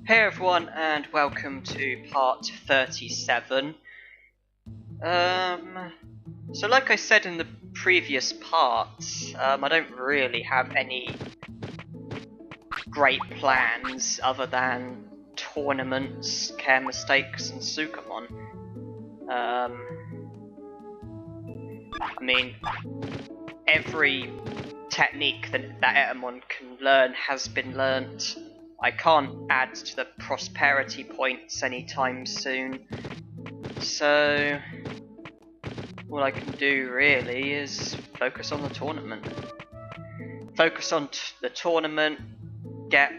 Hey everyone, and welcome to part 37. So like I said in the previous part, I don't really have any great plans other than tournaments, care mistakes, and Sukamon. I mean, every technique that Etamon can learn has been learnt. I can't add to the prosperity points anytime soon, so all I can do really is focus on the tournament. Focus on the tournament, get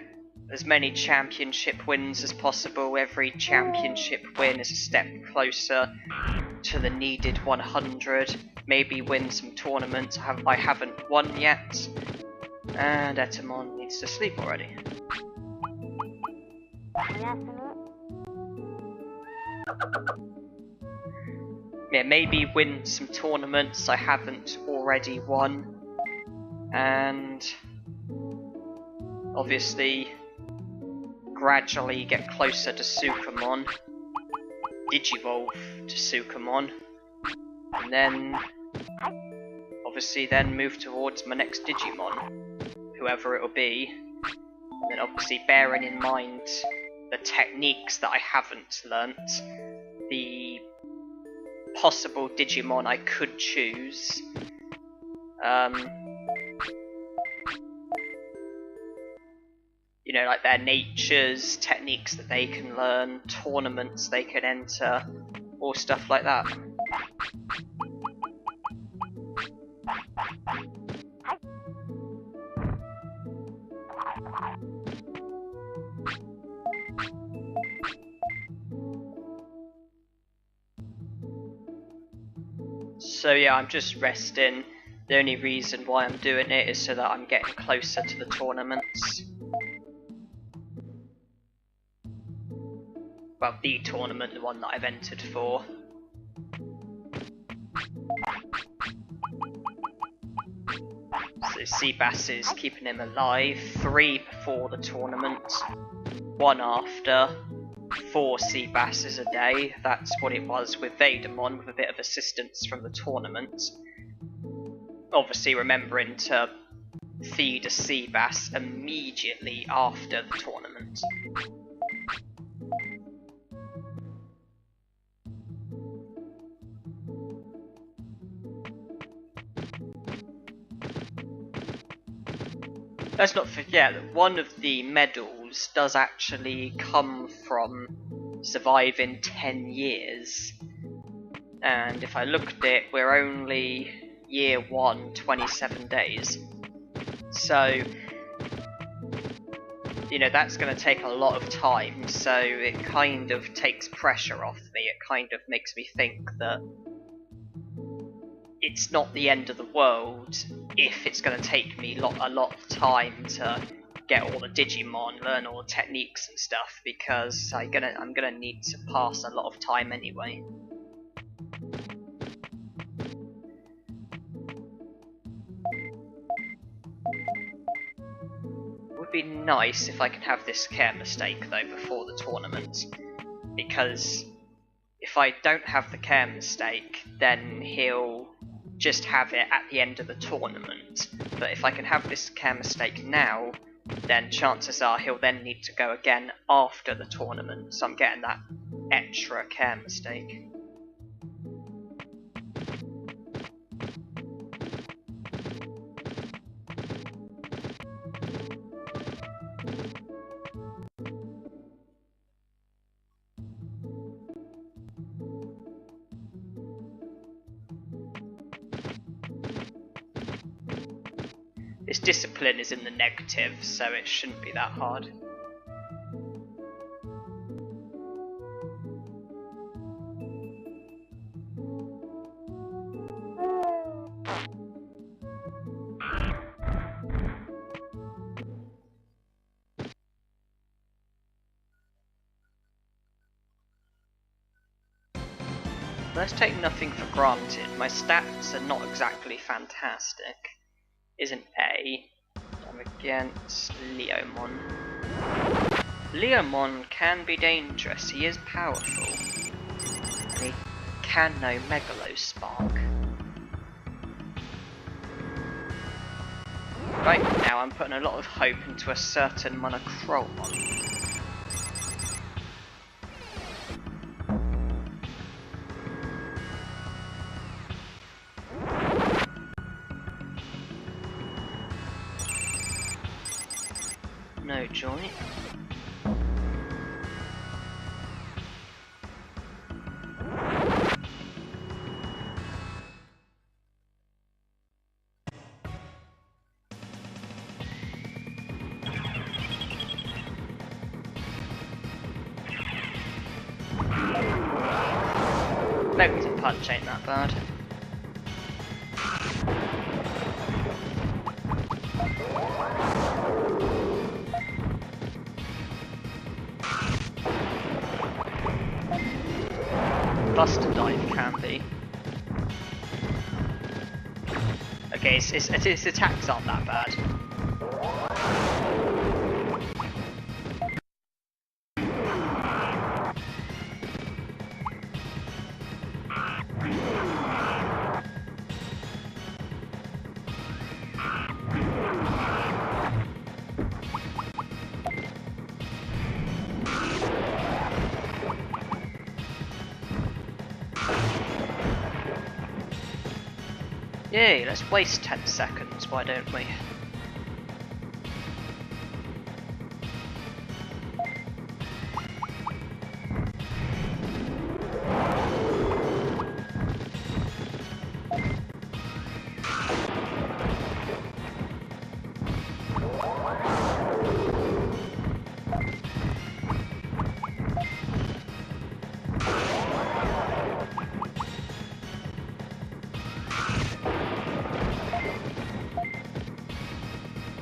as many championship wins as possible. Every championship win is a step closer to the needed 100. Maybe win some tournaments I haven't won yet. And Etamon needs to sleep already. Yeah, maybe win some tournaments I haven't already won. And obviously gradually get closer to Sukamon. Digivolve to Sukamon. And then obviously then move towards my next Digimon, whoever it'll be. And then obviously bearing in mind the techniques that I haven't learnt, the possible Digimon I could choose. You know, like their natures, techniques that they can learn, tournaments they can enter, or stuff like that. So yeah, I'm just resting. The only reason why I'm doing it is so that I'm getting closer to the tournaments. Well, the tournament, the one that I've entered for. So Seabass is keeping him alive. 3 before the tournament, 1 after. 4 Seabasses a day. That's what it was with Vademon, with a bit of assistance from the tournament. Obviously remembering to feed a Seabass immediately after the tournament. Let's not forget that one of the medals does actually come from surviving 10 years. And if I looked at it, we're only year 1, 27 days. So, you know, that's going to take a lot of time, so it kind of takes pressure off me. It kind of makes me think that it's not the end of the world if it's going to take me a lot of time to get all the Digimon, learn all the techniques and stuff, because I'm gonna need to pass a lot of time anyway. It would be nice if I could have this care mistake though before the tournament, because if I don't have the care mistake, then he'll just have it at the end of the tournament. But if I can have this care mistake now, then chances are he'll then need to go again after the tournament, so I'm getting that extra care mistake. Its discipline is in the negative, so it shouldn't be that hard. Let's take nothing for granted. My stats are not exactly fantastic. Is an A. I'm against Leomon. Leomon can be dangerous, he is powerful. And he can know Megalospark. Right now I'm putting a lot of hope into a certain Monochromon. No joy. Negative punch ain't that bad. Buster Dive can be. Okay, its attacks aren't that bad. Yay, let's waste 10 seconds, why don't we?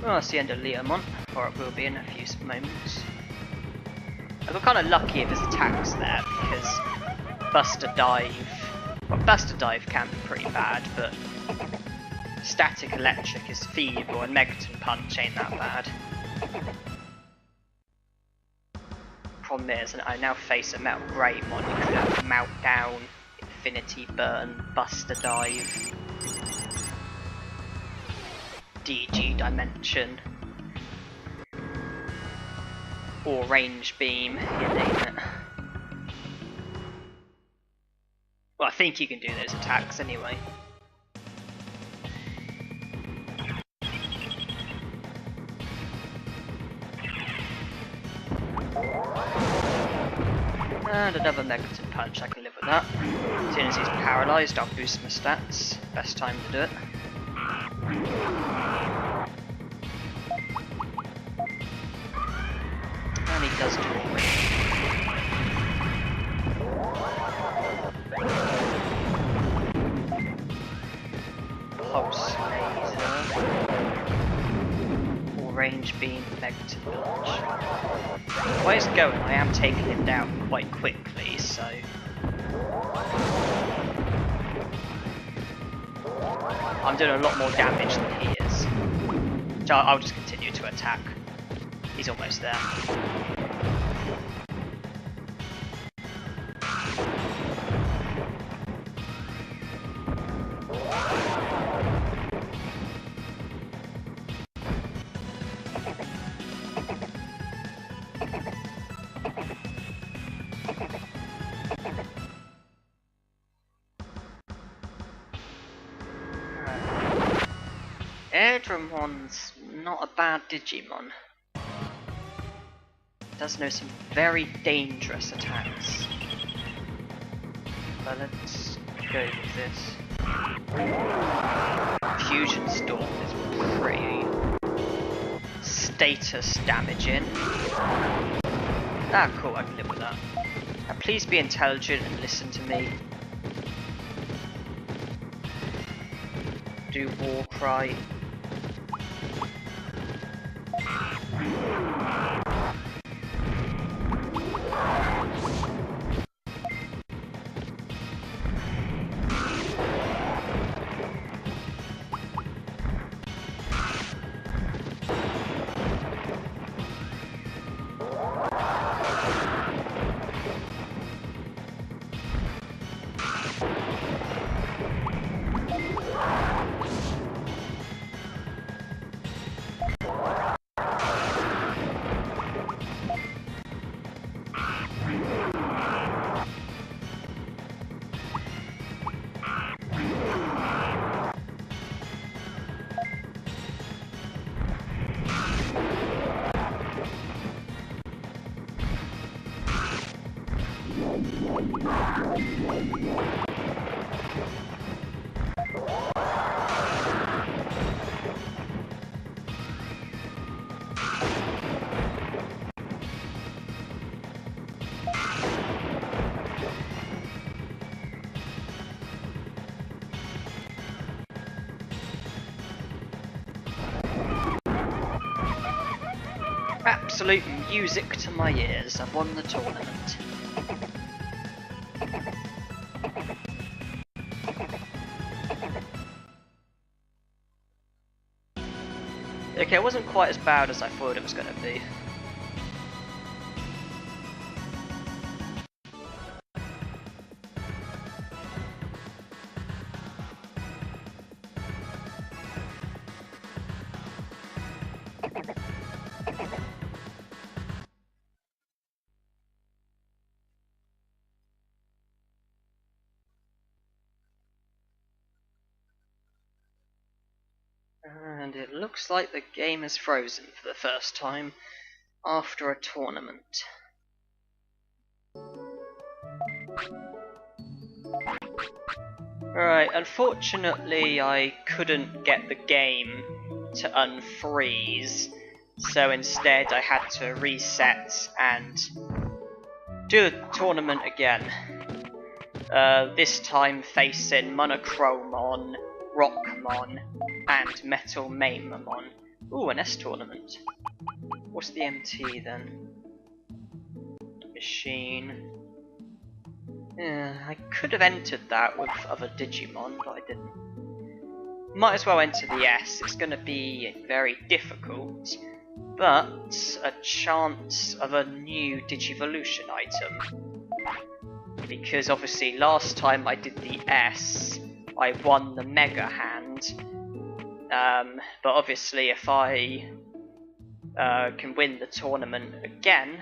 Well, that's the end of Leomon, or it will be in a few moments. I got kind of lucky with his attacks there, because Buster Dive can be pretty bad, but Static Electric is feeble and Megaton Punch ain't that bad. Problem is, I now face a Metal Greymon who could have Meltdown, Infinity Burn, Buster Dive, DG Dimension, or Range Beam, you name it. Well, I think you can do those attacks anyway. And another Megaton Punch, I can live with that. As soon as he's paralysed, I'll boost my stats. Best time to do it. And he does do all right. Pulse Laser. Or Range Beam, Megaton Punch. The way it's going, I am taking him down quite quickly, so... I'm doing a lot more damage than he is. So I'll just continue to attack. He's almost there. Drimogemon's not a bad Digimon. It does know some very dangerous attacks. But let's go with this. Fusion Storm is pretty status damaging. Ah, cool, I can live with that. Now, please be intelligent and listen to me. Do War Cry. absolute music to my ears. I've won the tournament. Okay, it wasn't quite as bad as I thought it was going to be. And it looks like the game is frozen for the first time after a tournament. Right, unfortunately I couldn't get the game to unfreeze, so instead I had to reset and do the tournament again. This time facing Monochromon, Rockmon, and Monzaemon. Ooh, an S tournament. What's the MT then? Machine. Yeah, I could have entered that with other Digimon, but I didn't. Might as well enter the S. It's going to be very difficult, but a chance of a new Digivolution item. Because obviously last time I did the S, I won the Mega Hand. But obviously if I can win the tournament again,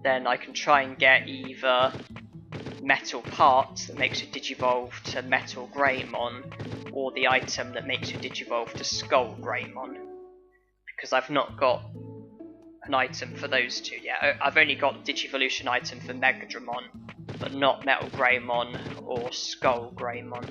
then I can try and get either metal parts that makes you digivolve to Metal Greymon, or the item that makes you digivolve to Skull Greymon. Because I've not got an item for those two yet. I've only got Digivolution item for Megadramon, but not Metal Greymon or Skull Greymon.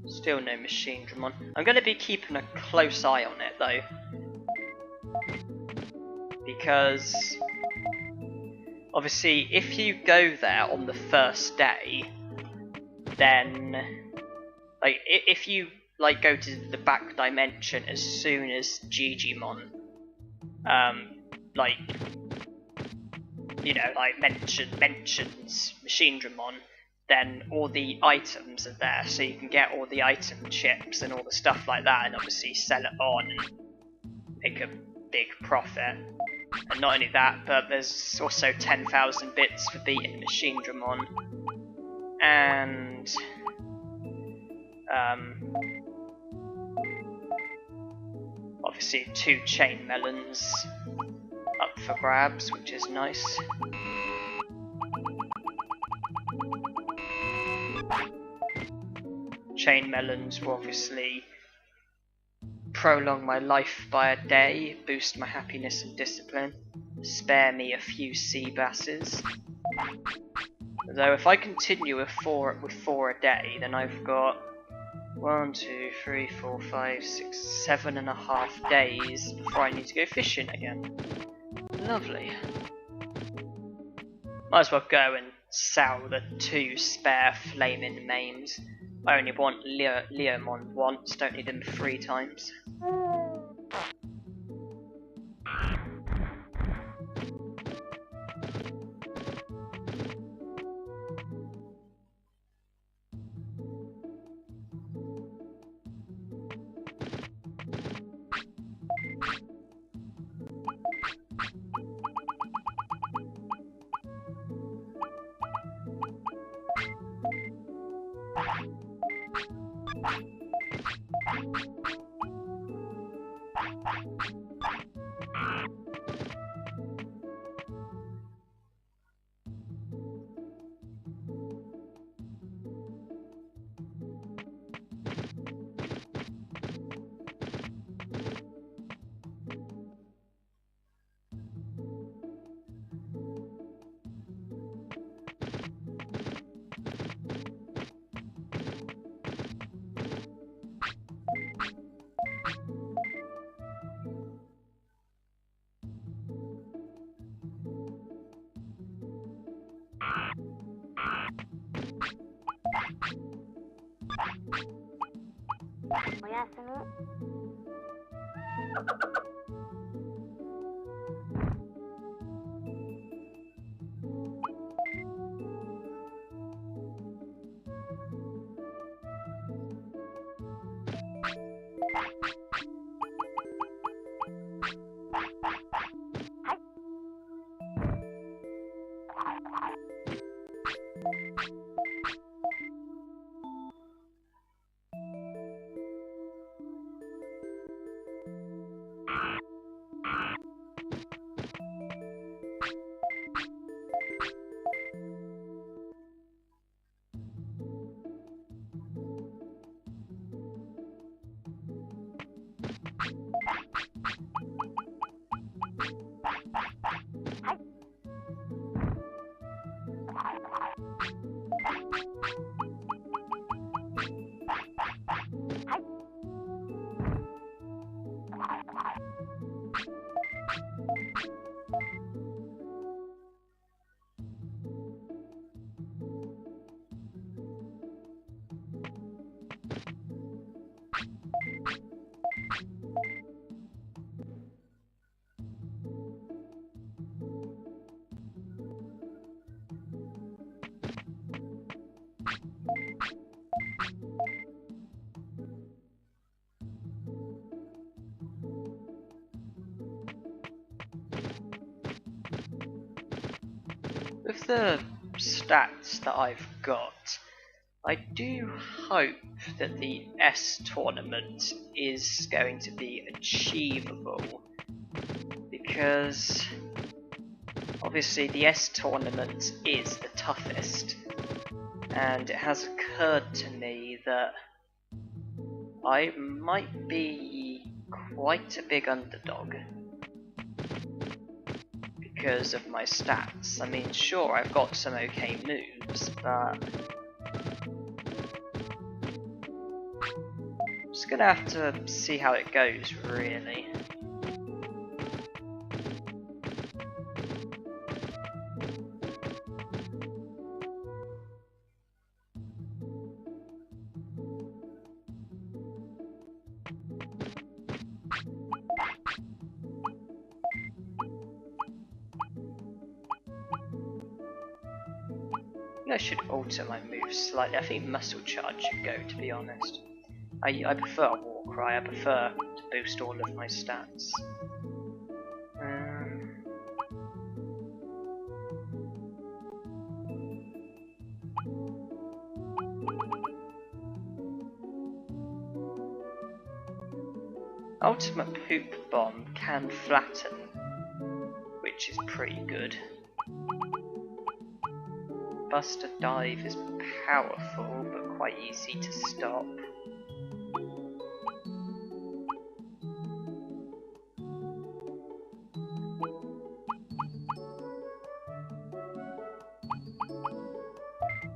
Still no Machine Dramon. I'm going to be keeping a close eye on it though, because obviously if you go there on the first day, then like if you like go to the back dimension as soon as Digimon like you know like mentions Machine Dramon, then all the items are there, so you can get all the item chips and all the stuff like that, and obviously sell it on and make a big profit. And not only that, but there's also 10,000 bits for beating Machine Dramon, and obviously 2 chain melons up for grabs, which is nice. Chain melons will obviously prolong my life by a day, boost my happiness and discipline, spare me a few sea basses. Though if I continue with four a day, then I've got 1, 2, 3, 4, 5, 6, 7.5 days before I need to go fishing again. Lovely. Might as well go and sell the 2 spare flaming maims. I only want Leomon once, don't need him 3 times. With the stats that I've got, I do hope that the S tournament is going to be achievable, because obviously the S tournament is the toughest, and it has occurred to me that I might be quite a big underdog because of my stats. I mean, sure, I've got some okay moves, but I'm just gonna have to see how it goes, really. I should alter my moves slightly. I think Muscle Charge should go, to be honest. I prefer War Cry. I prefer to boost all of my stats. Ultimate Poop Bomb can flatten, which is pretty good. Buster Dive is powerful, but quite easy to stop.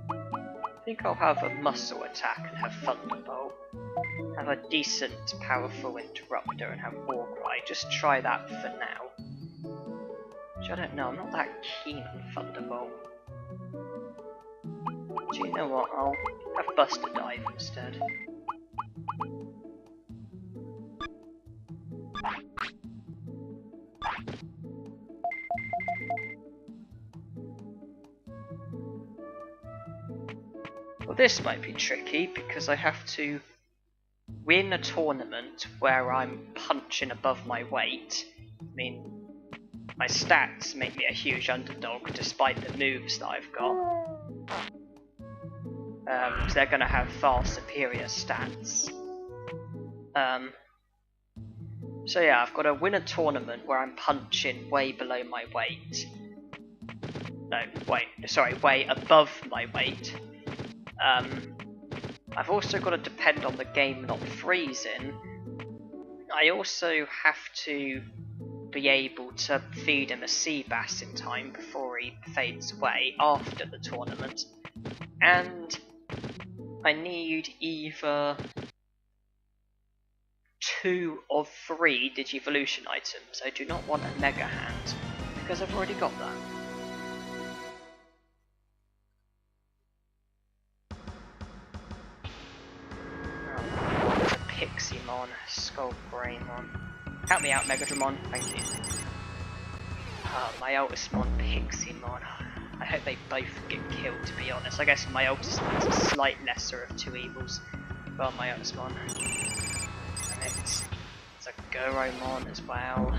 I think I'll have a Muscle Attack and have Thunderbolt. Have a decent, powerful Interrupter and have War Cry. Just try that for now. Which I don't know, I'm not that keen on Thunderbolt. Do you know what, I'll have Buster Dive instead. Well, this might be tricky because I have to win a tournament where I'm punching above my weight. I mean, my stats make me a huge underdog despite the moves that I've got. So they're going to have far superior stats. So yeah, I've got to win a tournament where I'm punching way below my weight. No, way above my weight. I've also got to depend on the game not freezing. I also have to be able to feed him a sea bass in time before he fades away after the tournament. And I need either 2 of 3 Digivolution items. I do not want a Mega Hand, because I've already got that. Oh, it's a Pixie Mon. Monzaemon, Greymon. Help me out, Megadramon, thank you. My oldest mon, Piximon. I hope they both get killed, to be honest. I guess my oldest mon's a slight lesser of two evils. Well, my oldest mon. And it's a Goromon as well.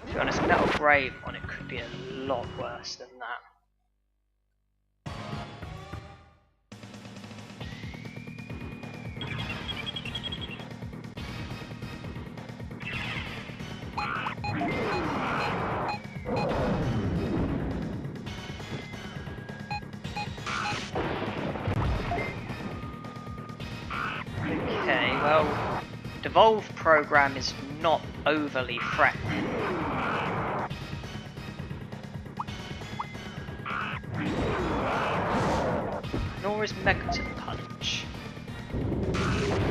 To be honest, Metal Greymon, it could be a lot worse than that. Okay, well, Devolve program is not overly threatening. Nor is Megaton Punch.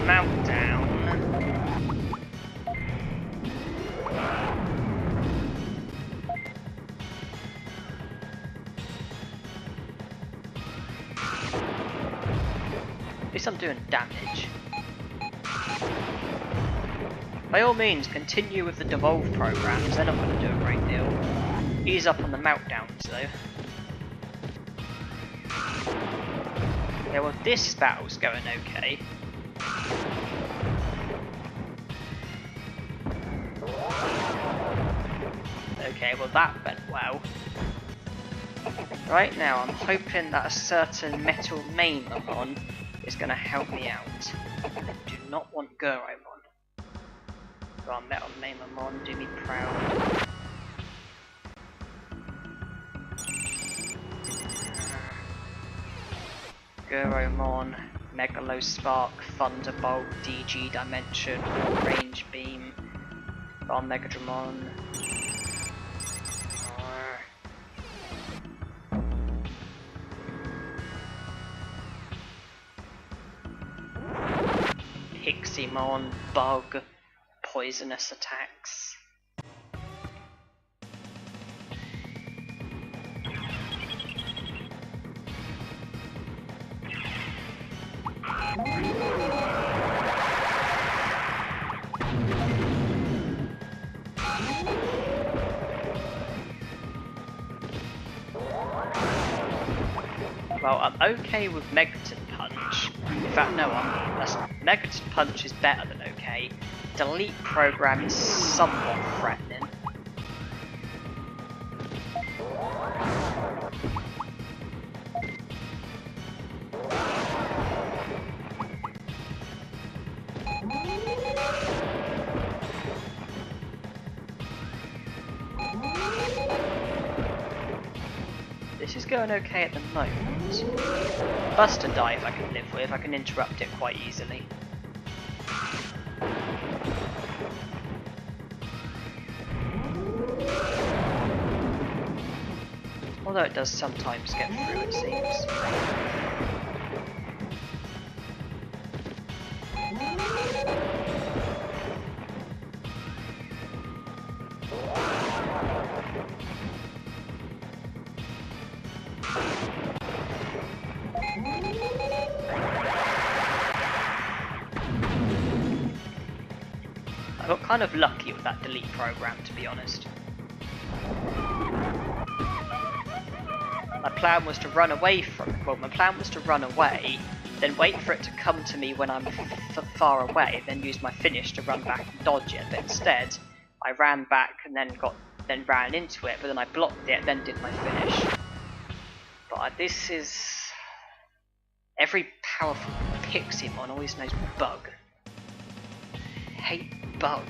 Meltdown. At least I'm doing damage. By all means, continue with the Devolve programs, they're not going to do a great deal. Ease up on the meltdowns though. Yeah, well this battle's going okay. Okay, well that went well. Right now I'm hoping that a certain Metal Monzaemon is going to help me out. I do not want Goromon. Go on, Metal Monzaemon, do me proud. Goromon, Megalospark, Thunderbolt, DG Dimension, Range Beam. Go on, Megadramon. Piximon, Bug, Poisonous attacks. Well, I'm okay with Megaton Punch. In fact, no, Megaton Punch is better than okay. Delete program is somewhat threatening. This is going okay at the moment. Buster Dive I can live with, I can interrupt it quite easily. Although it does sometimes get through, it seems. I got kind of lucky with that delete program, to be honest. My plan was to run away from it. Well, my plan was to run away, then wait for it to come to me when I'm far away, then use my finish to run back and dodge it. But instead, I ran back and then ran into it, but then I blocked it, then did my finish. But this is... Every powerful Piximon always knows Bug. I hate Bug.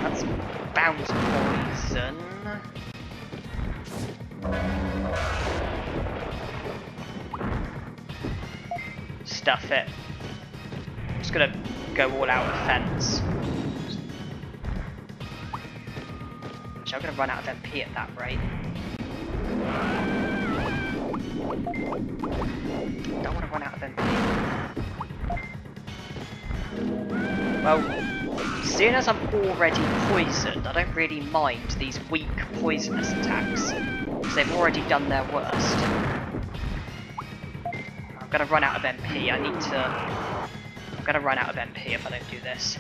That's bounce poison. Stuff it. I'm just gonna go all out defense. Actually, I'm gonna run out of MP at that rate. Don't want to run out of MP. Well, seeing as I'm already poisoned, I don't really mind these weak poisonous attacks, because they've already done their worst. I'm gonna run out of MP, I'm gonna run out of MP if I don't do this.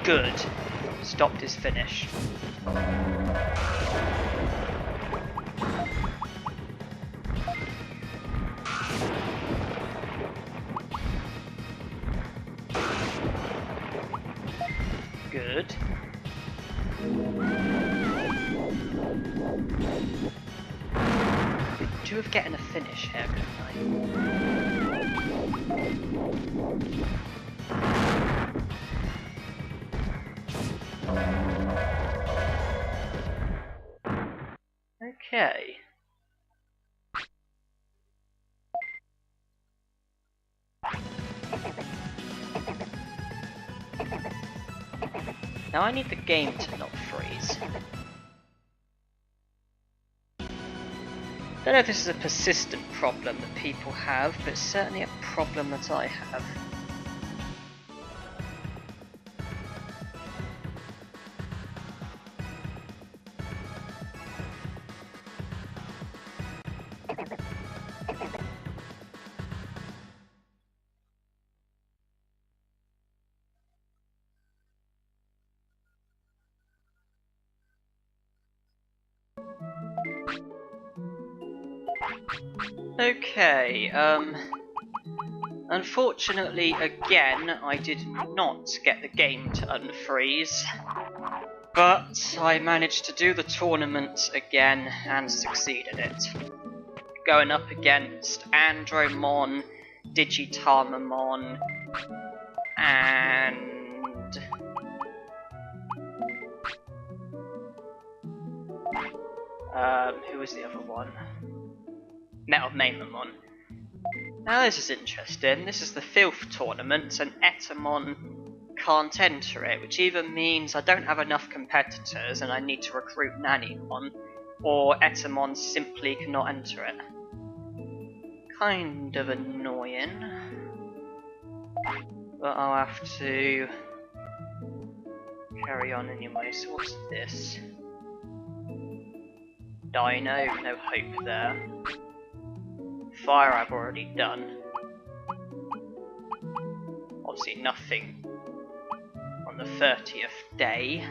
Good. Stopped his finish. Good. Do have getting a finish here, couldn't I? Okay. Now I need the game to not freeze. Don't know if this is a persistent problem that people have, but it's certainly a problem that I have. Okay, unfortunately again I did not get the game to unfreeze, but I managed to do the tournament again and succeeded it. Going up against Andromon, Digitamon, and who was the other one? Monzaemon. Now this is interesting. This is the 5th tournament and Etamon can't enter it, which either means I don't have enough competitors and I need to recruit Nannymon, or Etamon simply cannot enter it. Kind of annoying. But I'll have to carry on anyway. So what's this? Dino, no hope there. Fire I've already done. Obviously nothing on the 30th day.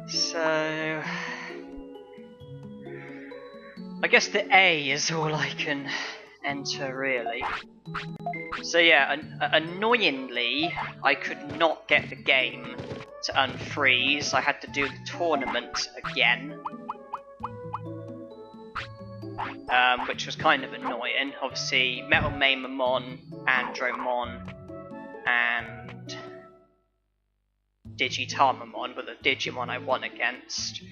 So I guess the A is all I can enter really. So yeah, annoyingly I could not get the game to unfreeze. I had to do the tournament again. Which was kind of annoying. Obviously, Monzaemon, Andromon, and Digitamon were the Digimon I won against.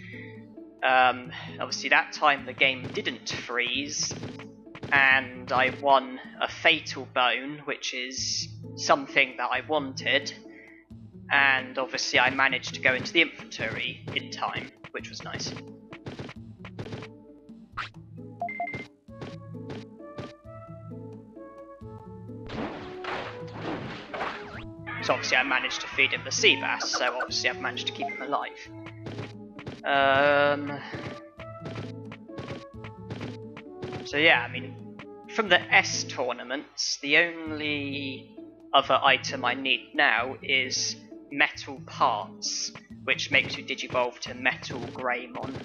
Obviously, that time the game didn't freeze, and I won a Fatal Bone, which is something that I wanted. And obviously, I managed to go into the infantry in time, which was nice. So obviously I managed to feed him the sea bass, so obviously I've managed to keep him alive. So yeah, I mean, from the S tournaments, the only other item I need now is metal parts, which makes you digivolve to Metal Greymon.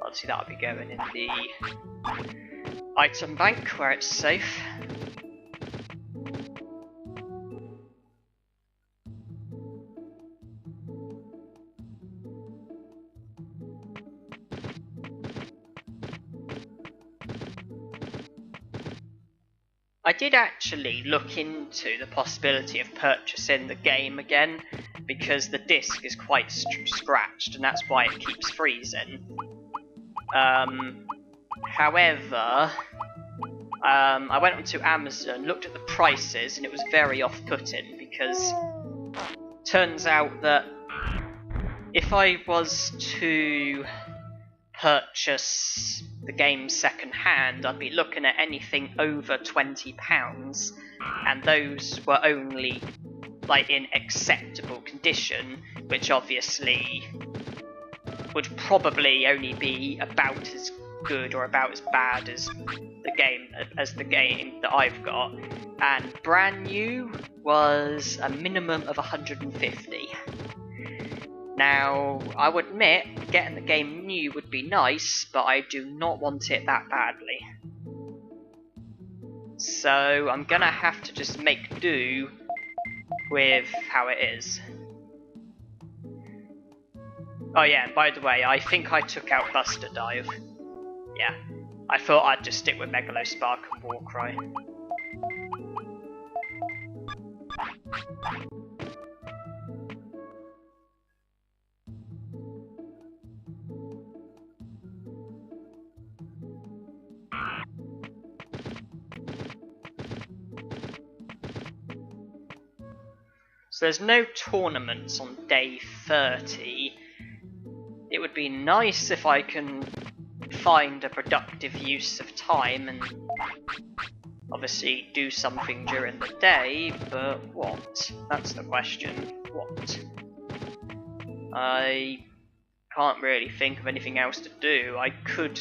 Obviously that'll be going in the item bank where it's safe. I did actually look into the possibility of purchasing the game again, because the disc is quite scratched, and that's why it keeps freezing. However, I went onto Amazon, looked at the prices, and it was very off-putting, because turns out that if I was to purchase the game second-hand, I'd be looking at anything over £20, and those were only like in acceptable condition, which obviously would probably only be about as good or about as bad as the game that I've got. And brand new was a minimum of 150. Now, I would admit, getting the game new would be nice, but I do not want it that badly. So, I'm gonna have to just make do with how it is. Oh yeah, and by the way, I think I took out Buster Dive. Yeah, I thought I'd just stick with Megalospark and Warcry. So there's no tournaments on day 30. It would be nice if I can find a productive use of time and obviously do something during the day, but what? That's the question. What? I can't really think of anything else to do. I could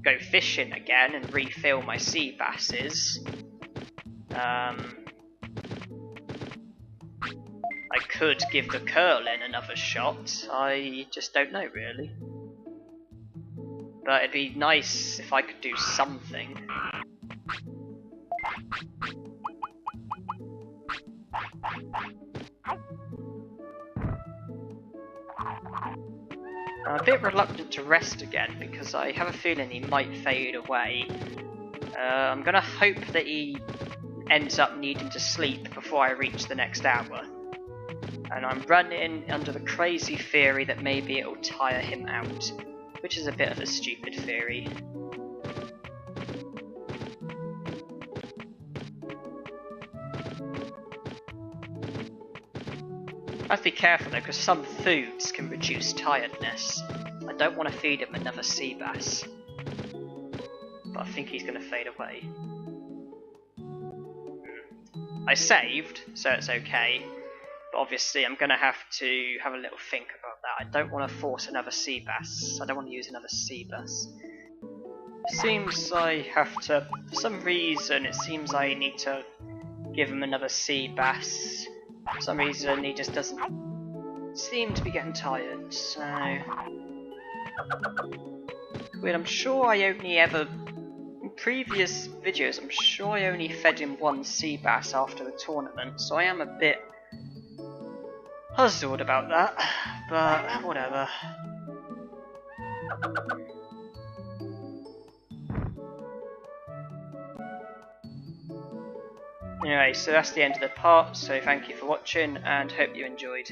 go fishing again and refill my sea basses. I could give the curling another shot. I just don't know really. But it'd be nice if I could do something. I'm a bit reluctant to rest again because I have a feeling he might fade away. I'm gonna hope that he ends up needing to sleep before I reach the next hour. And I'm running under the crazy theory that maybe it'll tire him out, which is a bit of a stupid theory. I have to be careful though, because some foods can reduce tiredness. I don't want to feed him another sea bass, but I think he's going to fade away. I saved, so it's okay. But obviously I'm going to have a little think about that. I don't want to force another sea bass. I don't want to use another sea bass. Seems I have to, for some reason it seems I need to give him another sea bass. For some reason he just doesn't seem to be getting tired, so... Weird, I'm sure I only ever... In previous videos I'm sure I only fed him one sea bass after the tournament, so I am a bit puzzled about that, but whatever. Anyway, so that's the end of the part, so thank you for watching and hope you enjoyed.